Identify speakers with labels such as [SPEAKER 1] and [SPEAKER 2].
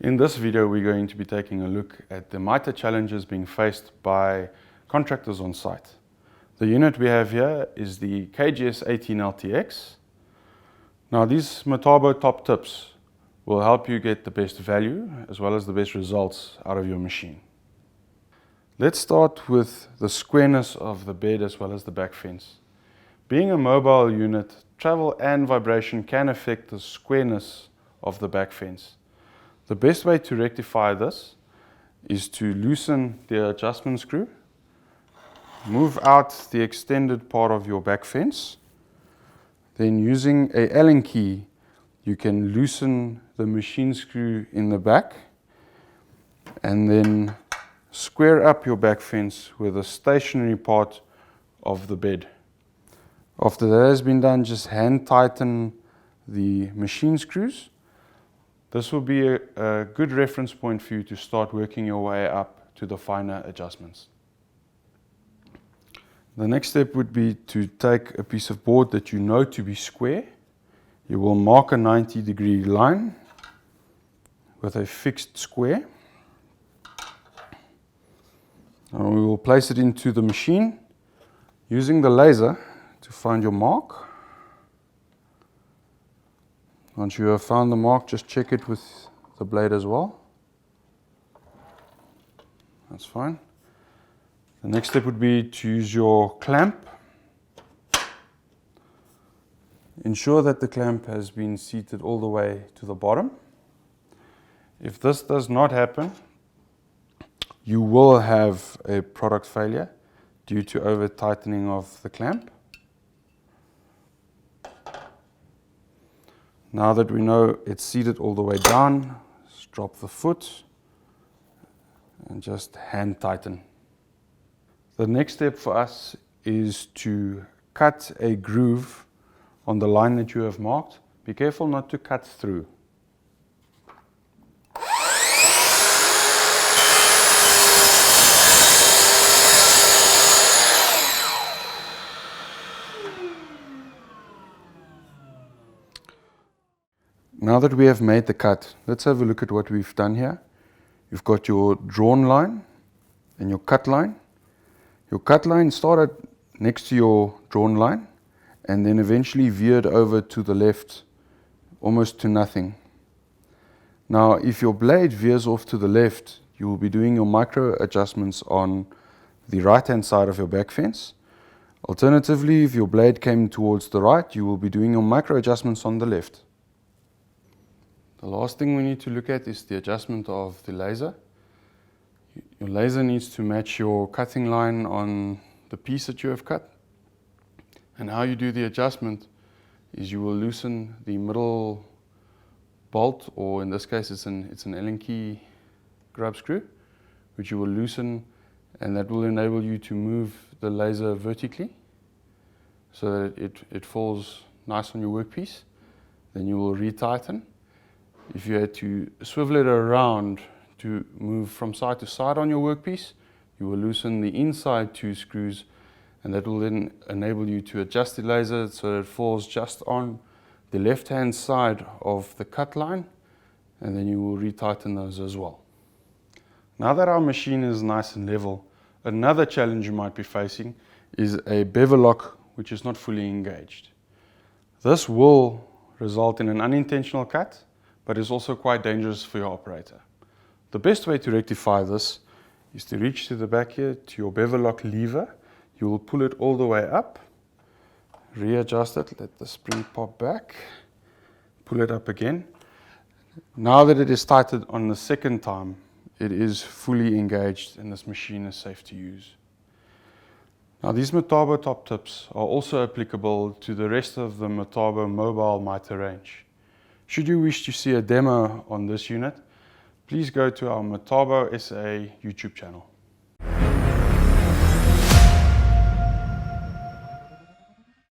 [SPEAKER 1] In this video, we're going to be taking a look at the mitre challenges being faced by contractors on site. The unit we have here is the KGS 18LTX. Now these Metabo top tips will help you get the best value as well as the best results out of your machine. Let's start with the squareness of the bed as well as the back fence. Being a mobile unit, travel and vibration can affect the squareness of the back fence. The best way to rectify this is to loosen the adjustment screw, move out the extended part of your back fence, then using a Allen key you can loosen the machine screw in the back and then square up your back fence with a stationary part of the bed. After that has been done, just hand tighten the machine screws. This will be a good reference point for you to start working your way up to the finer adjustments. The next step would be to take a piece of board that you know to be square. You will mark a 90-degree line with a fixed square. And we will place it into the machine using the laser to find your mark. Once you have found the mark, just check it with the blade as well. That's fine. The next step would be to use your clamp. Ensure that the clamp has been seated all the way to the bottom. If this does not happen, you will have a product failure due to over tightening of the clamp. Now that we know it's seated all the way down, just drop the foot and just hand tighten. The next step for us is to cut a groove on the line that you have marked. Be careful not to cut through. Now that we have made the cut, let's have a look at what we've done here. You've got your drawn line and your cut line. Your cut line started next to your drawn line and then eventually veered over to the left, almost to nothing. Now, if your blade veers off to the left, you will be doing your micro adjustments on the right-hand side of your back fence. Alternatively, if your blade came towards the right, you will be doing your micro adjustments on the left. The last thing we need to look at is the adjustment of the laser. Your laser needs to match your cutting line on the piece that you have cut. And how you do the adjustment is you will loosen the middle bolt, or in this case it's an Allen key grub screw, which you will loosen, and that will enable you to move the laser vertically so that it falls nice on your workpiece. Then you will retighten. If you had to swivel it around to move from side to side on your workpiece, you will loosen the inside two screws, and that will then enable you to adjust the laser so that it falls just on the left-hand side of the cut line, and then you will retighten those as well. Now that our machine is nice and level, another challenge you might be facing is a bevel lock which is not fully engaged. This will result in an unintentional cut, but is also quite dangerous for your operator. The best way to rectify this is to reach to the back here to your bevel lock lever. You will pull it all the way up, readjust it, let the spring pop back, pull it up again. Now that it is tightened on the second time, it is fully engaged and this machine is safe to use. Now these Metabo top tips are also applicable to the rest of the Metabo mobile mitre range. Should you wish to see a demo on this unit, please go to our Metabo SA YouTube channel.